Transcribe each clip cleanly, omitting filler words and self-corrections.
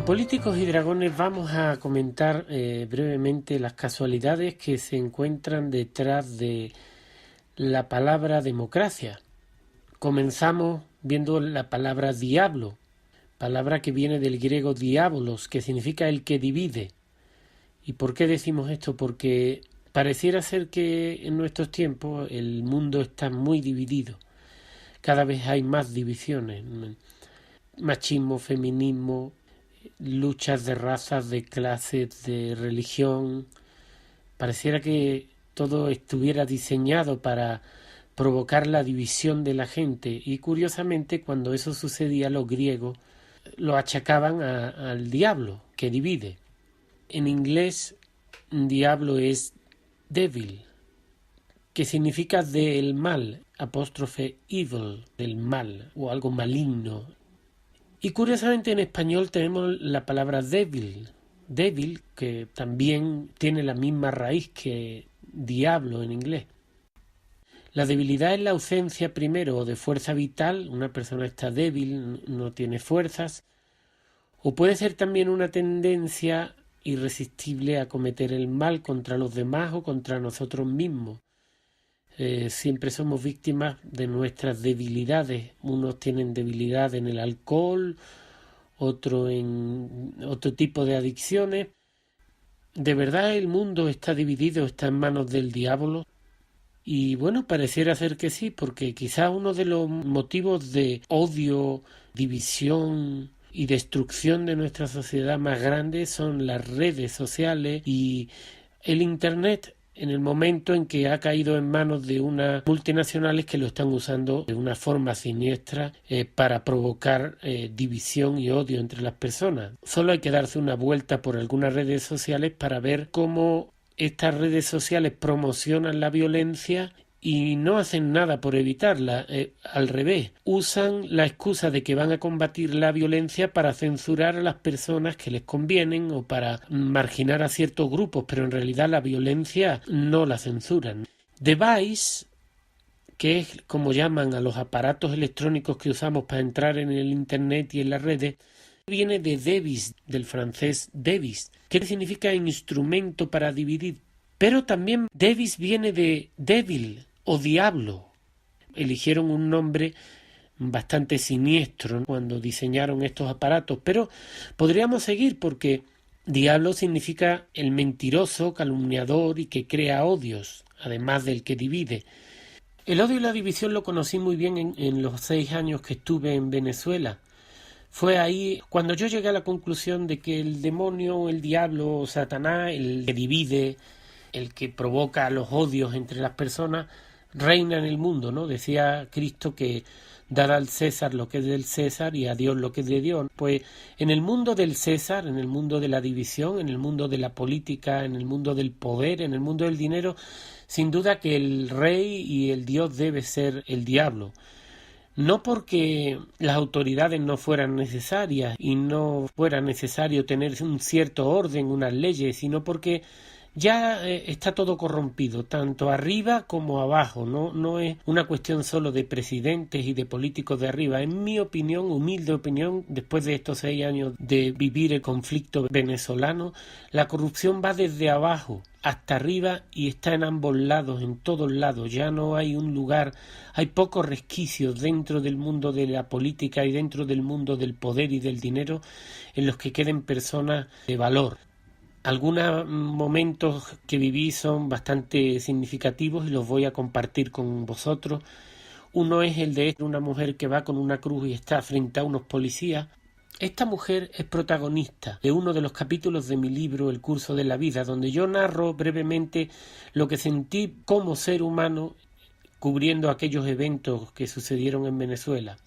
En Políticos y Dragones vamos a comentar brevemente las casualidades que se encuentran detrás de la palabra democracia. Comenzamos viendo la palabra diablo, palabra que viene del griego diabolos, que significa el que divide. ¿Y por qué decimos esto? Porque pareciera ser que en nuestros tiempos el mundo está muy dividido. Cada vez hay más divisiones. Machismo, feminismo, luchas de razas, de clases, de religión. Pareciera que todo estuviera diseñado para provocar la división de la gente, y curiosamente cuando eso sucedía los griegos lo achacaban al diablo, que divide. En inglés diablo es devil, que significa del mal, apóstrofe evil, del mal o algo maligno. Y curiosamente en español tenemos la palabra débil, que también tiene la misma raíz que diablo en inglés. La debilidad es la ausencia primero de fuerza vital, una persona está débil, no tiene fuerzas, o puede ser también una tendencia irresistible a cometer el mal contra los demás o contra nosotros mismos. Siempre somos víctimas de nuestras debilidades. Unos tienen debilidad en el alcohol, otro en otro tipo de adicciones. ¿De verdad el mundo está dividido, está en manos del diablo? Y bueno, pareciera ser que sí, porque quizás uno de los motivos de odio, división y destrucción de nuestra sociedad más grandes son las redes sociales y el Internet, en el momento en que ha caído en manos de unas multinacionales que lo están usando de una forma siniestra para provocar división y odio entre las personas. Solo hay que darse una vuelta por algunas redes sociales para ver cómo estas redes sociales promocionan la violencia y no hacen nada por evitarla. Al revés, usan la excusa de que van a combatir la violencia para censurar a las personas que les convienen o para marginar a ciertos grupos, pero en realidad la violencia no la censuran. Device, que es como llaman a los aparatos electrónicos que usamos para entrar en el Internet y en las redes, viene de devis, del francés devis, que significa instrumento para dividir. Pero también devis viene de débil o diablo. Eligieron un nombre bastante siniestro cuando diseñaron estos aparatos, pero podríamos seguir porque diablo significa el mentiroso, calumniador y que crea odios, además del que divide. El odio y la división lo conocí muy bien en los 6 años que estuve en Venezuela. Fue ahí cuando yo llegué a la conclusión de que el demonio, el diablo, Satanás, el que divide, el que provoca los odios entre las personas, reina en el mundo, ¿no? Decía Cristo que dar al César lo que es del César y a Dios lo que es de Dios. Pues en el mundo del César, en el mundo de la división, en el mundo de la política, en el mundo del poder, en el mundo del dinero, sin duda que el rey y el Dios debe ser el diablo. No porque las autoridades no fueran necesarias y no fuera necesario tener un cierto orden, unas leyes, sino porque ya está todo corrompido, tanto arriba como abajo. No es una cuestión solo de presidentes y de políticos de arriba. En mi opinión, humilde opinión, después de estos 6 años de vivir el conflicto venezolano, la corrupción va desde abajo hasta arriba y está en ambos lados, en todos lados. Ya no hay un lugar, hay pocos resquicios dentro del mundo de la política y dentro del mundo del poder y del dinero en los que queden personas de valor. Algunos momentos que viví son bastante significativos y los voy a compartir con vosotros. Uno es el de una mujer que va con una cruz y está frente a unos policías. Esta mujer es protagonista de uno de los capítulos de mi libro El curso de la vida, donde yo narro brevemente lo que sentí como ser humano cubriendo aquellos eventos que sucedieron en Venezuela.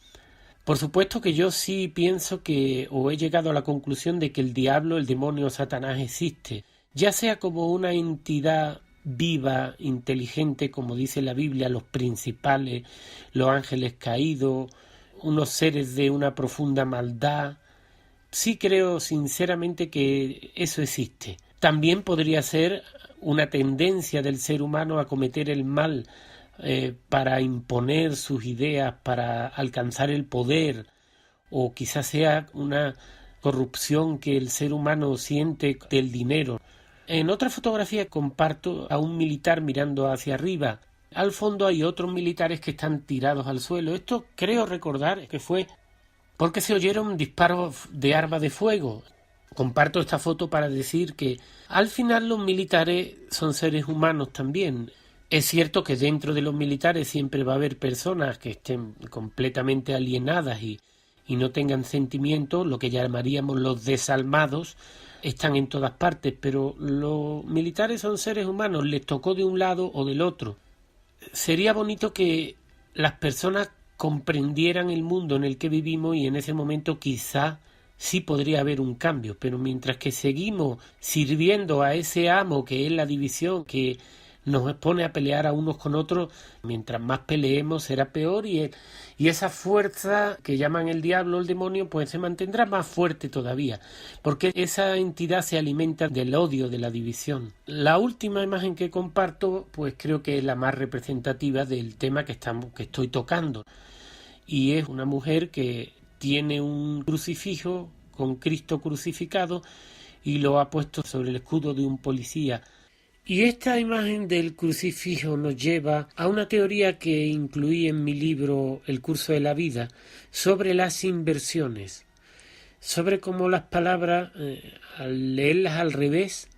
Por supuesto que yo sí pienso que, o he llegado a la conclusión de que el diablo, el demonio, Satanás existe, ya sea como una entidad viva, inteligente, como dice la Biblia, los principales, los ángeles caídos, unos seres de una profunda maldad. Sí creo sinceramente que eso existe. También podría ser una tendencia del ser humano a cometer el mal, para imponer sus ideas, para alcanzar el poder, o quizás sea una corrupción que el ser humano siente del dinero. En otra fotografía comparto a un militar mirando hacia arriba. Al fondo hay otros militares que están tirados al suelo. Esto creo recordar que fue porque se oyeron disparos de arma de fuego. Comparto esta foto para decir que al final los militares son seres humanos también. Es cierto que dentro de los militares siempre va a haber personas que estén completamente alienadas y no tengan sentimientos, lo que llamaríamos los desalmados, están en todas partes, pero los militares son seres humanos, les tocó de un lado o del otro. Sería bonito que las personas comprendieran el mundo en el que vivimos y en ese momento quizá sí podría haber un cambio, pero mientras que seguimos sirviendo a ese amo que es la división, que nos expone a pelear a unos con otros, mientras más peleemos será peor y esa fuerza que llaman el diablo o el demonio pues se mantendrá más fuerte todavía, porque esa entidad se alimenta del odio, de la división. La última imagen que comparto pues creo que es la más representativa del tema que estoy tocando, y es una mujer que tiene un crucifijo con Cristo crucificado y lo ha puesto sobre el escudo de un policía. Y esta imagen del crucifijo nos lleva a una teoría que incluí en mi libro El curso de la vida sobre las inversiones, sobre cómo las palabras, al leerlas al revés,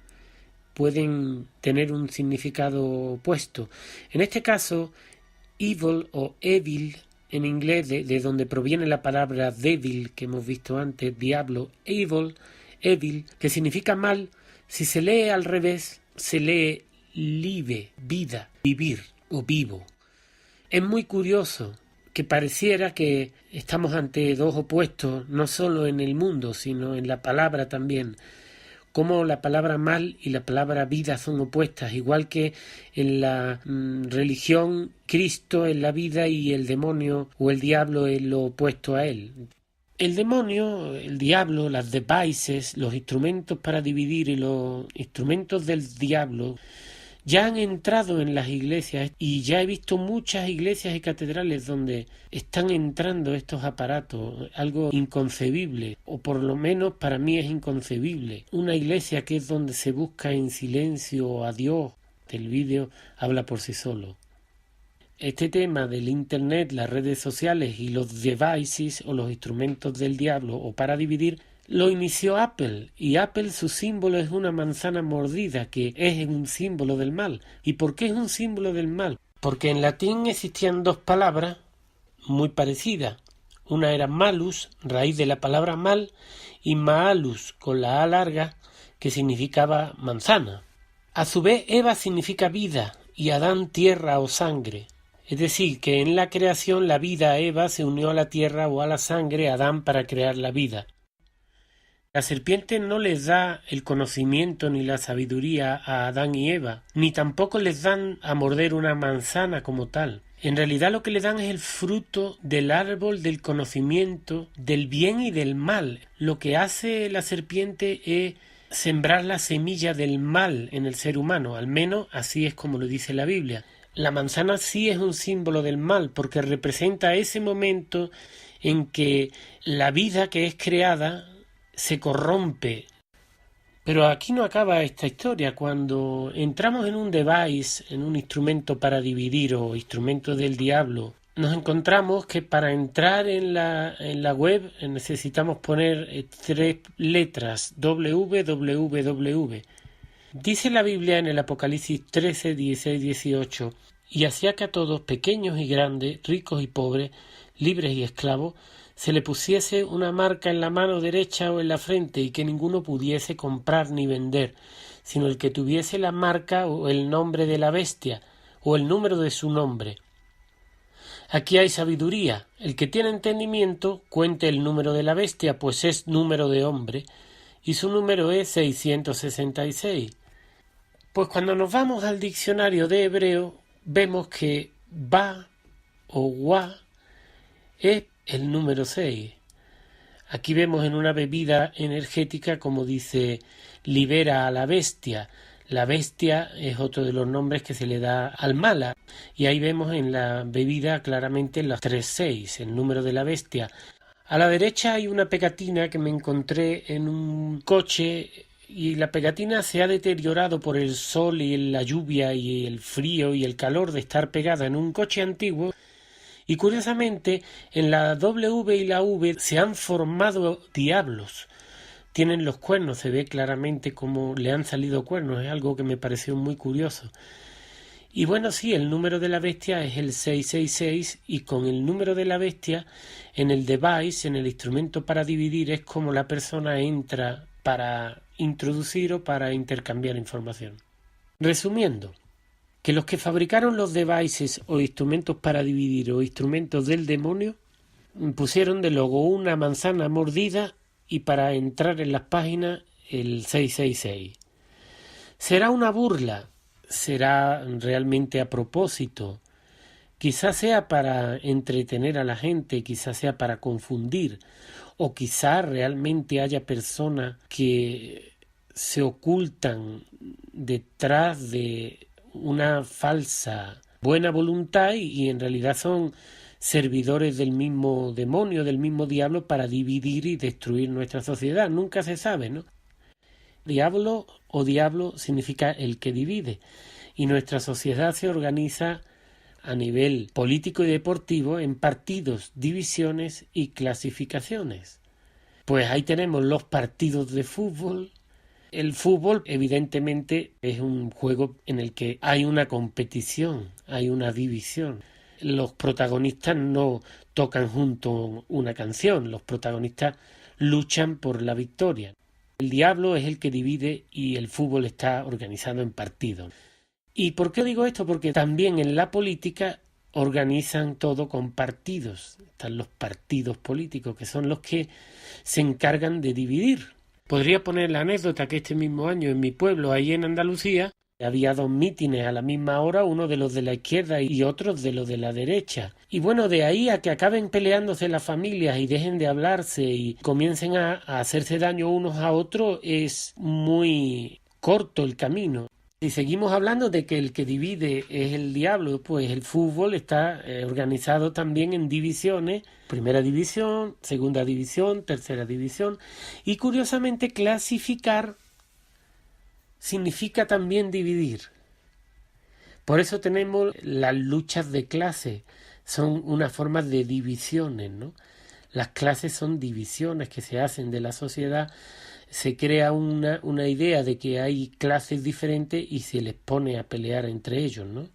pueden tener un significado opuesto. En este caso, evil o evil, en inglés, de donde proviene la palabra devil que hemos visto antes, diablo, evil, que significa mal, si se lee al revés, se lee live, vida, vivir o vivo. Es muy curioso que pareciera que estamos ante dos opuestos, no solo en el mundo, sino en la palabra también. Como la palabra mal y la palabra vida son opuestas, igual que en la religión Cristo es la vida y el demonio o el diablo es lo opuesto a él. El demonio, el diablo, las devices, los instrumentos para dividir y los instrumentos del diablo ya han entrado en las iglesias y ya he visto muchas iglesias y catedrales donde están entrando estos aparatos, algo inconcebible, o por lo menos para mí es inconcebible. Una iglesia que es donde se busca en silencio a Dios, el vídeo habla por sí solo. Este tema del internet, las redes sociales y los devices o los instrumentos del diablo o para dividir lo inició Apple, y Apple su símbolo es una manzana mordida que es un símbolo del mal. ¿Y por qué es un símbolo del mal? Porque en latín existían dos palabras muy parecidas. Una era malus, raíz de la palabra mal, y maalus, con la A larga, que significaba manzana. A su vez, Eva significa vida y Adán tierra o sangre. Es decir, que en la creación la vida Eva se unió a la tierra o a la sangre Adán para crear la vida. La serpiente no les da el conocimiento ni la sabiduría a Adán y Eva, ni tampoco les dan a morder una manzana como tal. En realidad lo que le dan es el fruto del árbol del conocimiento del bien y del mal. Lo que hace la serpiente es sembrar la semilla del mal en el ser humano, al menos así es como lo dice la Biblia. La manzana sí es un símbolo del mal porque representa ese momento en que la vida que es creada se corrompe. Pero aquí no acaba esta historia. Cuando entramos en un device, en un instrumento para dividir o instrumento del diablo, nos encontramos que para entrar en la web necesitamos poner 3 letras, www. Dice la Biblia en el Apocalipsis 13, 16, 18, y hacía que a todos, pequeños y grandes, ricos y pobres, libres y esclavos, se le pusiese una marca en la mano derecha o en la frente y que ninguno pudiese comprar ni vender, sino el que tuviese la marca o el nombre de la bestia o el número de su nombre. Aquí hay sabiduría. El que tiene entendimiento cuente el número de la bestia, pues es número de hombre, y su número es 666. Pues cuando nos vamos al diccionario de hebreo, vemos que ba o wa es el número 6. Aquí vemos en una bebida energética como dice libera a la bestia. La bestia es otro de los nombres que se le da al mala. Y ahí vemos en la bebida claramente los 36, el número de la bestia. A la derecha hay una pegatina que me encontré en un coche y la pegatina se ha deteriorado por el sol y la lluvia y el frío y el calor de estar pegada en un coche antiguo. Y curiosamente, en la W y la V se han formado diablos. Tienen los cuernos, se ve claramente cómo le han salido cuernos, es algo que me pareció muy curioso. Y bueno, sí, el número de la bestia es el 666 y con el número de la bestia en el device, en el instrumento para dividir, es como la persona entra para introducir o para intercambiar información. Resumiendo, que los que fabricaron los devices o instrumentos para dividir o instrumentos del demonio pusieron de logo una manzana mordida y para entrar en las páginas el 666. ¿Será una burla? ¿Será realmente a propósito? Quizás sea para entretener a la gente, quizás sea para confundir, o quizás realmente haya personas que se ocultan detrás de una falsa buena voluntad y en realidad son servidores del mismo demonio, del mismo diablo para dividir y destruir nuestra sociedad. Nunca se sabe, ¿no? Diablo o diablo significa el que divide y nuestra sociedad se organiza a nivel político y deportivo en partidos, divisiones y clasificaciones. Pues ahí tenemos los partidos de fútbol. El fútbol evidentemente es un juego en el que hay una competición, hay una división. Los protagonistas no tocan juntos una canción, los protagonistas luchan por la victoria. El diablo es el que divide y el fútbol está organizado en partidos. ¿Y por qué digo esto? Porque también en la política organizan todo con partidos. Están los partidos políticos, que son los que se encargan de dividir. Podría poner la anécdota que este mismo año en mi pueblo, ahí en Andalucía, había 2 mítines a la misma hora, uno de los de la izquierda y otro de los de la derecha. Y bueno, de ahí a que acaben peleándose las familias y dejen de hablarse y comiencen a hacerse daño unos a otros, es muy corto el camino. Si seguimos hablando de que el que divide es el diablo, pues el fútbol está organizado también en divisiones, primera división, segunda división, tercera división, y curiosamente clasificar significa también dividir. Por eso tenemos las luchas de clase, son una forma de divisiones, ¿no? Las clases son divisiones que se hacen de la sociedad, se crea una idea de que hay clases diferentes y se les pone a pelear entre ellos, ¿no?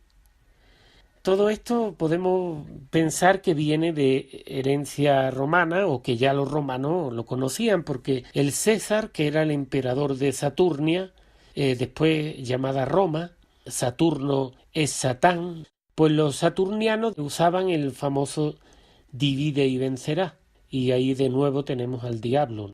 Todo esto podemos pensar que viene de herencia romana o que ya los romanos lo conocían porque el César, que era el emperador de Saturnia, después llamada Roma, Saturno es Satán, pues los saturnianos usaban el famoso divide y vencerá, y ahí de nuevo tenemos al diablo.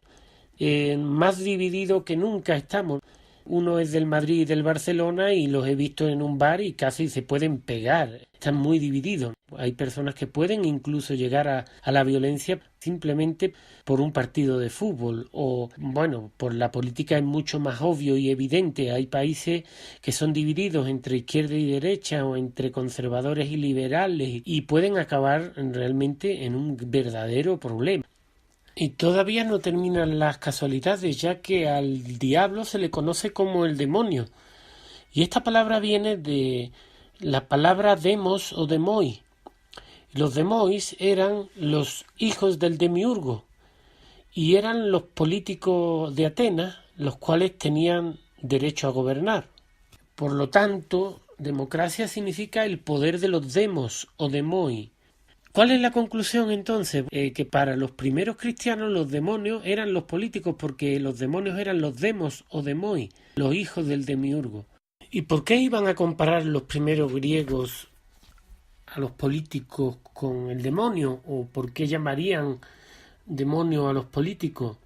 Más dividido que nunca estamos. Uno es del Madrid y del Barcelona y los he visto en un bar y casi se pueden pegar. Están muy divididos. Hay personas que pueden incluso llegar a la violencia simplemente por un partido de fútbol o, bueno, por la política es mucho más obvio y evidente. Hay países que son divididos entre izquierda y derecha o entre conservadores y liberales y pueden acabar realmente en un verdadero problema. Y todavía no terminan las casualidades, ya que al diablo se le conoce como el demonio. Y esta palabra viene de la palabra demos o demoi. Los demois eran los hijos del demiurgo y eran los políticos de Atenas, los cuales tenían derecho a gobernar. Por lo tanto, democracia significa el poder de los demos o demoi. ¿Cuál es la conclusión entonces? Que para los primeros cristianos los demonios eran los políticos porque los demonios eran los demos o demoi, los hijos del demiurgo. ¿Y por qué iban a comparar los primeros griegos a los políticos con el demonio? ¿O por qué llamarían demonio a los políticos?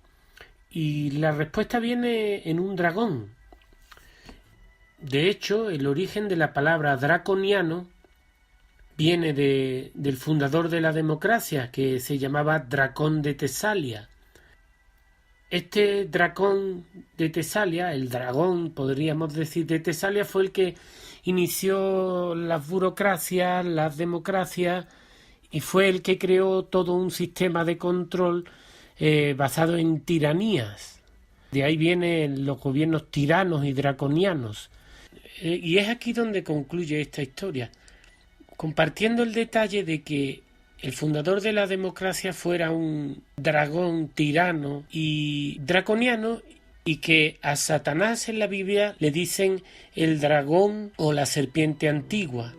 Y la respuesta viene en un dragón. De hecho, el origen de la palabra draconiano viene del fundador de la democracia, que se llamaba Dracón de Tesalia. Este Dracón de Tesalia, el dragón, podríamos decir, de Tesalia, fue el que inició las burocracias, las democracias y fue el que creó todo un sistema de control basado en tiranías. De ahí vienen los gobiernos tiranos y draconianos. Y es aquí donde concluye esta historia, compartiendo el detalle de que el fundador de la democracia fuera un dragón tirano y draconiano, y que a Satanás en la Biblia le dicen el dragón o la serpiente antigua,